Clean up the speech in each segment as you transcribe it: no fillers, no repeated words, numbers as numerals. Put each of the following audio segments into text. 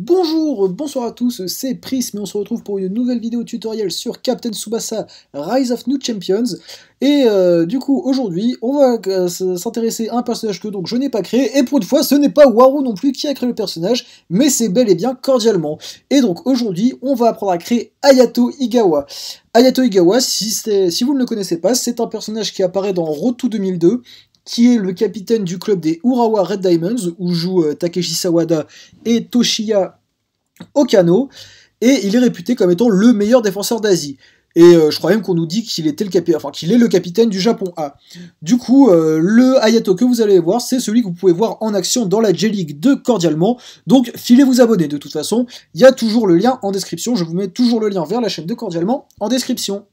Bonjour, bonsoir à tous, c'est Prism et on se retrouve pour une nouvelle vidéo tutoriel sur Captain Tsubasa Rise of New Champions. Et du coup, aujourd'hui, on va s'intéresser à un personnage que donc je n'ai pas créé, et pour une fois, ce n'est pas Waru non plus qui a créé le personnage, mais c'est bel et bien Cordialement. Et donc aujourd'hui, on va apprendre à créer Hayato Iigawa. Hayato Iigawa, si vous ne le connaissez pas, c'est un personnage qui apparaît dans Road to 2002, qui est le capitaine du club des Urawa Red Diamonds, où jouent Takeshi Sawada et Toshiya Okano, et il est réputé comme étant le meilleur défenseur d'Asie. Et je crois même qu'on nous dit qu'il était qu'il est le capitaine du Japon A. Du coup, le Hayato que vous allez voir, c'est celui que vous pouvez voir en action dans la J-League de Cordialement. Donc, filez vous abonner. De toute façon, il y a toujours le lien en description. Je vous mets toujours le lien vers la chaîne de Cordialement en description.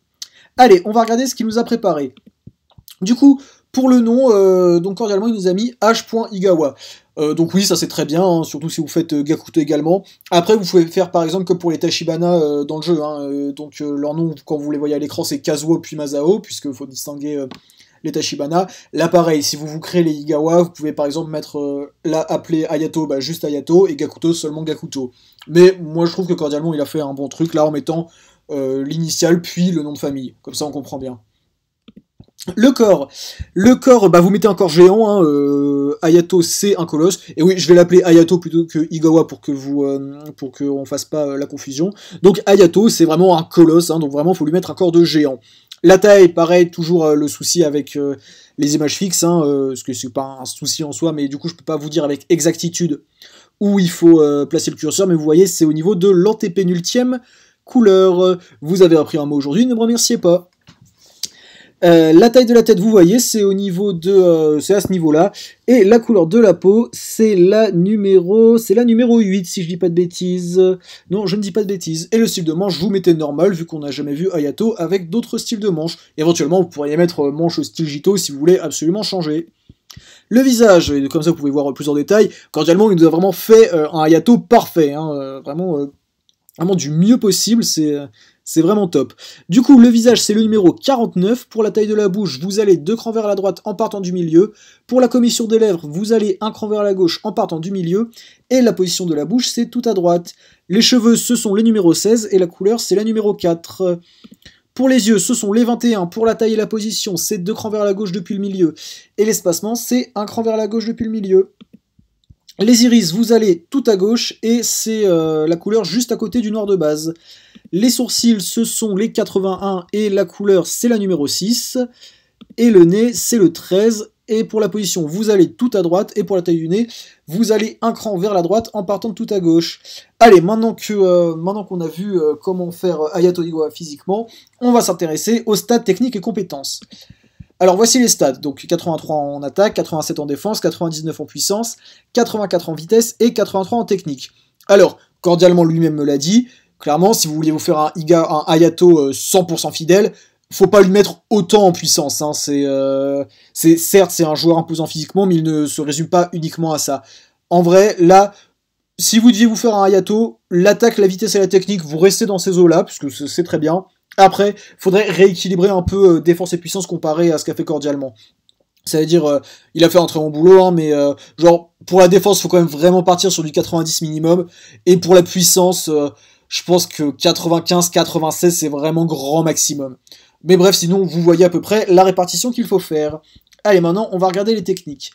Allez, on va regarder ce qu'il nous a préparé. Du coup, pour le nom, donc Cordialement, il nous a mis H.Igawa. Donc oui, ça c'est très bien, hein, surtout si vous faites Gakuto également. Après, vous pouvez faire par exemple que pour les Tachibana dans le jeu. Hein, donc leur nom, quand vous les voyez à l'écran, c'est Kazuo puis Masao, puisqu'il faut distinguer les Tachibana. Là, pareil, si vous créez les Igawa, vous pouvez par exemple mettre là, appeler Hayato, juste Hayato, et Gakuto seulement Gakuto. Mais moi, je trouve que Cordialement, il a fait un bon truc, là, en mettant l'initiale puis le nom de famille. Comme ça, on comprend bien. Le corps, vous mettez un corps géant, hein, Hayato c'est un colosse, et oui, je vais l'appeler Hayato plutôt que Iigawa pour qu'on fasse pas la confusion. Donc Hayato c'est vraiment un colosse, hein, donc vraiment faut lui mettre un corps de géant. La taille, pareil, toujours le souci avec les images fixes, hein, parce que c'est pas un souci en soi, mais du coup je peux pas vous dire avec exactitude où il faut placer le curseur, mais vous voyez c'est au niveau de l'antépénultième couleur. Vous avez appris un mot aujourd'hui, ne me remerciez pas. La taille de la tête, vous voyez, c'est au niveau de, c'est à ce niveau-là. Et la couleur de la peau, c'est la numéro 8, si je dis pas de bêtises. Non, je ne dis pas de bêtises. Et le style de manche, vous mettez normal, vu qu'on n'a jamais vu Hayato avec d'autres styles de manche. Éventuellement, vous pourriez mettre manche style Jito si vous voulez absolument changer. Le visage, et comme ça vous pouvez voir plus en détail. Cordialement, il nous a vraiment fait un Hayato parfait, hein, vraiment du mieux possible, c'est vraiment top. Du coup, le visage, c'est le numéro 49. Pour la taille de la bouche, vous allez 2 crans vers la droite en partant du milieu. Pour la commissure des lèvres, vous allez 1 cran vers la gauche en partant du milieu. Et la position de la bouche, c'est tout à droite. Les cheveux, ce sont les numéros 16 et la couleur, c'est la numéro 4. Pour les yeux, ce sont les 21. Pour la taille et la position, c'est 2 crans vers la gauche depuis le milieu. Et l'espacement, c'est 1 cran vers la gauche depuis le milieu. Les iris, vous allez tout à gauche et c'est la couleur juste à côté du noir de base. Les sourcils, ce sont les 81 et la couleur, c'est la numéro 6. Et le nez, c'est le 13. Et pour la position, vous allez tout à droite. Et pour la taille du nez, vous allez un cran vers la droite en partant de tout à gauche. Allez, maintenant qu'on a vu comment faire Hayato Iigawa physiquement, on va s'intéresser aux stats techniques et compétences. Alors voici les stats, donc 83 en attaque, 87 en défense, 99 en puissance, 84 en vitesse et 83 en technique. Alors, Cordialement lui-même me l'a dit, clairement si vous vouliez vous faire un Hayato 100% fidèle, faut pas lui mettre autant en puissance, hein. Certes c'est un joueur imposant physiquement, mais il ne se résume pas uniquement à ça. En vrai, là, si vous deviez vous faire un Hayato, l'attaque, la vitesse et la technique, vous restez dans ces eaux-là, puisque c'est très bien. Après, faudrait rééquilibrer un peu défense et puissance comparé à ce qu'a fait Cordialement. Ça veut dire, il a fait un très bon boulot, hein, mais genre, pour la défense, il faut quand même vraiment partir sur du 90 minimum. Et pour la puissance, je pense que 95-96, c'est vraiment grand maximum. Mais bref, sinon, vous voyez à peu près la répartition qu'il faut faire. Allez, maintenant, on va regarder les techniques.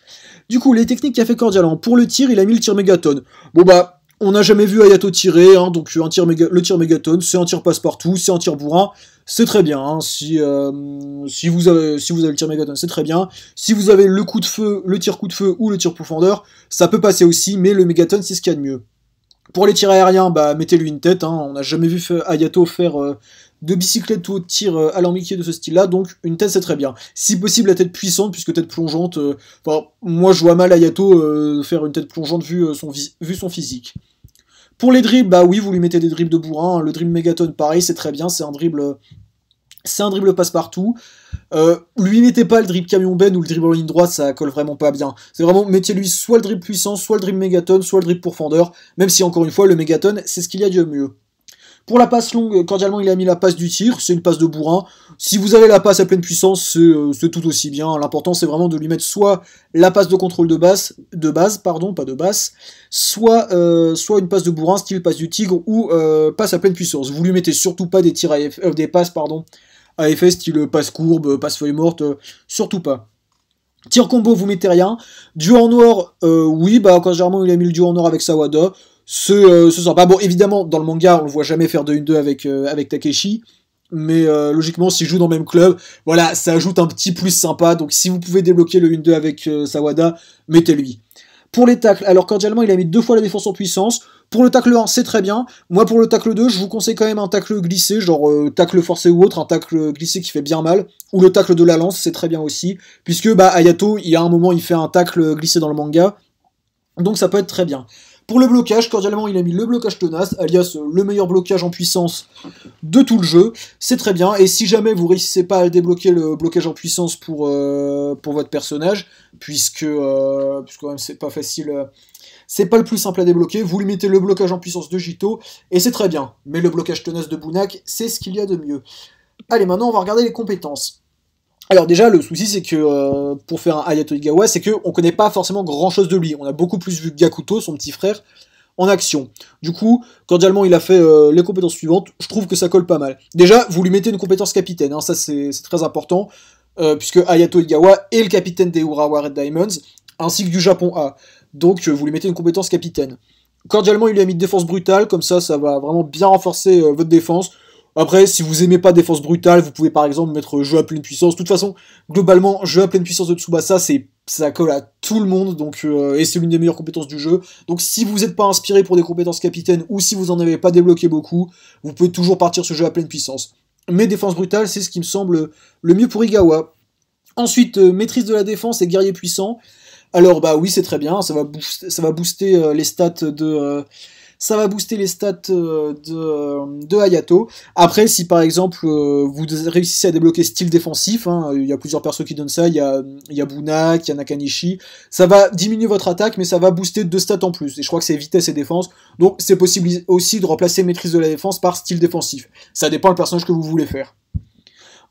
Du coup, les techniques qu'a fait Cordialement. Pour le tir, il a mis le tir mégaton. Bon bah... On n'a jamais vu Hayato tirer, hein, donc le tir mégaton, c'est un tir passe-partout, c'est un tir bourrin, c'est très bien. Hein, si vous avez le tir mégaton, c'est très bien. Si vous avez le coup de feu, le tir coup de feu ou le tir profondeur, ça peut passer aussi, mais le mégaton, c'est ce qu'il y a de mieux. Pour les tirs aériens, bah mettez-lui une tête. Hein, on n'a jamais vu Hayato faire de bicyclette ou de tir alambiqué de ce style-là, donc une tête c'est très bien. Si possible la tête puissante, puisque tête plongeante, moi je vois mal Hayato faire une tête plongeante vu son physique. Pour les dribbles, bah oui, vous lui mettez des dribbles de bourrin, hein. Le dribble mégaton, pareil, c'est très bien, c'est un dribble passe-partout. Lui mettez pas le dribble camion ben ou le dribble en ligne droite, ça colle vraiment pas bien. C'est vraiment, mettez-lui soit le dribble puissant, soit le dribble mégaton, soit le dribble profondeur, même si encore une fois, le mégaton, c'est ce qu'il y a de mieux. Pour la passe longue, cordialement, il a mis la passe du tir, c'est une passe de bourrin. Si vous avez la passe à pleine puissance, c'est tout aussi bien. L'important, c'est vraiment de lui mettre soit la passe de contrôle de base, pardon, pas de basse, soit une passe de bourrin, style passe du tigre, ou passe à pleine puissance. Vous lui mettez surtout pas des tirs des passes, pardon, à effet, style passe courbe, passe feuille morte, surtout pas. Tir combo, vous mettez rien. Duo en noir, oui, bah, quand généralement il a mis le duo en noir avec Sawada, c'est sympa. Bon, évidemment, dans le manga, on le voit jamais faire de 1-2 avec Takeshi, mais logiquement, s'ils jouent dans le même club, voilà, ça ajoute un petit plus sympa. Donc, si vous pouvez débloquer le 1-2 avec Sawada, mettez-lui. Pour les tacles, alors cordialement, il a mis 2 fois la défense en puissance. Pour le tacle 1, c'est très bien. Moi, pour le tacle 2, je vous conseille quand même un tacle glissé, genre tacle forcé ou autre, un tacle glissé qui fait bien mal. Ou le tacle de la lance, c'est très bien aussi. Puisque, bah, Hayato, il y a un moment, il fait un tacle glissé dans le manga. Donc, ça peut être très bien. Pour le blocage, cordialement, il a mis le blocage tenace, alias le meilleur blocage en puissance de tout le jeu. C'est très bien. Et si jamais vous réussissez pas à débloquer le blocage en puissance pour votre personnage, puisque quand même c'est pas facile, c'est pas le plus simple à débloquer, vous lui mettez le blocage en puissance de Jito, et c'est très bien. Mais le blocage tenace de Bunak, c'est ce qu'il y a de mieux. Allez, maintenant on va regarder les compétences. Alors déjà, le souci, c'est que pour faire un Hayato Igawa, c'est qu'on connaît pas forcément grand-chose de lui. On a beaucoup plus vu Gakuto, son petit frère, en action. Du coup, cordialement, il a fait les compétences suivantes. Je trouve que ça colle pas mal. Déjà, vous lui mettez une compétence capitaine, hein, ça c'est très important, puisque Hayato Igawa est le capitaine des Urawa Red Diamonds, ainsi que du Japon A. Donc, vous lui mettez une compétence capitaine. Cordialement, il lui a mis défense brutale, comme ça va vraiment bien renforcer votre défense. Après, si vous aimez pas défense brutale, vous pouvez par exemple mettre jeu à pleine puissance. De toute façon, globalement, jeu à pleine puissance de Tsubasa, ça colle à tout le monde, donc et c'est l'une des meilleures compétences du jeu. Donc si vous n'êtes pas inspiré pour des compétences capitaines, ou si vous en avez pas débloqué beaucoup, vous pouvez toujours partir sur jeu à pleine puissance. Mais défense brutale, c'est ce qui me semble le mieux pour Igawa. Ensuite, maîtrise de la défense et guerrier puissant. Alors bah oui, c'est très bien, ça va booster les stats de... ça va booster les stats de Hayato. Après, si par exemple vous réussissez à débloquer style défensif, hein, il y a plusieurs persos qui donnent ça, il y a Bunak, il y a Nakanishi, ça va diminuer votre attaque, mais ça va booster 2 stats en plus. Et je crois que c'est vitesse et défense, donc c'est possible aussi de remplacer maîtrise de la défense par style défensif. Ça dépend le personnage que vous voulez faire.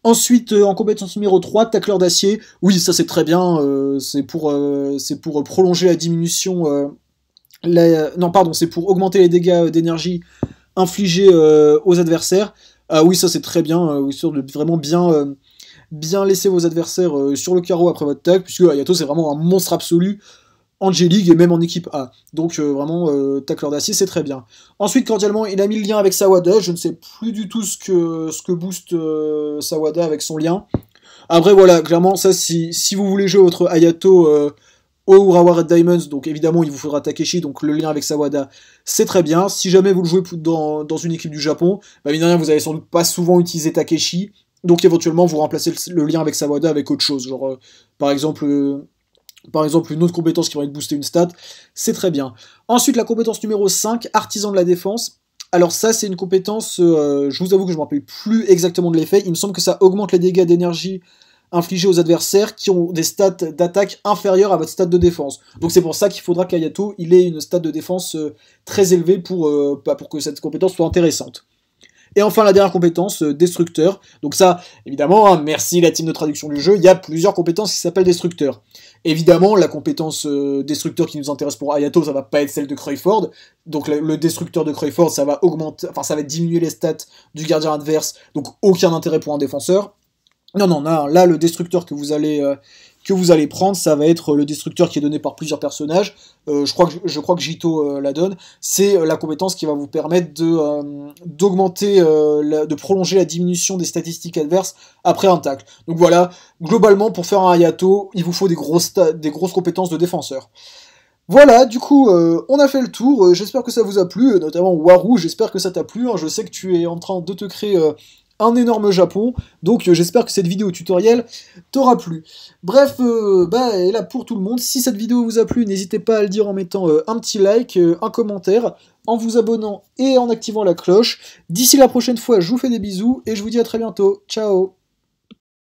Ensuite, en compétence numéro 3, tacleur d'acier. Oui, ça c'est très bien, c'est pour prolonger la diminution... non, pardon, c'est pour augmenter les dégâts d'énergie infligés aux adversaires. Ah oui, ça c'est très bien, histoire de vraiment bien laisser vos adversaires sur le carreau après votre tag, puisque Hayato c'est vraiment un monstre absolu en J-League et même en équipe A. Donc vraiment, tacleur d'acier, c'est très bien. Ensuite, cordialement, il a mis le lien avec Sawada. Je ne sais plus du tout ce que booste Sawada avec son lien. Après, voilà, clairement, ça, si vous voulez jouer votre Hayato au Urawa Red Diamonds, donc évidemment, il vous faudra Takeshi, donc le lien avec Sawada, c'est très bien. Si jamais vous le jouez dans une équipe du Japon, bah, mine de rien, vous allez sans doute pas souvent utiliser Takeshi, donc éventuellement, vous remplacez le lien avec Sawada avec autre chose, genre, par exemple, une autre compétence qui va être booster une stat, c'est très bien. Ensuite, la compétence numéro 5, artisan de la défense. Alors ça, c'est une compétence, je vous avoue que je ne me rappelle plus exactement de l'effet, il me semble que ça augmente les dégâts d'énergie infligés aux adversaires qui ont des stats d'attaque inférieures à votre stat de défense. Donc c'est pour ça qu'il faudra qu'Hayato il ait une stat de défense très élevée pour que cette compétence soit intéressante. Et enfin, la dernière compétence, destructeur. Donc ça, évidemment, hein, merci la team de traduction du jeu, il y a plusieurs compétences qui s'appellent destructeur. Évidemment, la compétence destructeur qui nous intéresse pour Hayato, ça va pas être celle de Cruyford. Donc le destructeur de Cruyford, ça va ça va diminuer les stats du gardien adverse, donc aucun intérêt pour un défenseur. Non, là, le destructeur que vous allez prendre, ça va être le destructeur qui est donné par plusieurs personnages. Je crois que Jito la donne. C'est la compétence qui va vous permettre d'augmenter, de prolonger la diminution des statistiques adverses après un tacle. Donc voilà, globalement, pour faire un Hayato, il vous faut des grosses compétences de défenseur. Voilà, du coup, on a fait le tour. J'espère que ça vous a plu, notamment Waru, j'espère que ça t'a plu. Hein. Je sais que tu es en train de te créer... un énorme Japon, donc j'espère que cette vidéo tutoriel t'aura plu. Bref, et là pour tout le monde, si cette vidéo vous a plu, n'hésitez pas à le dire en mettant un petit like, un commentaire, en vous abonnant et en activant la cloche. D'ici la prochaine fois, je vous fais des bisous, et je vous dis à très bientôt. Ciao!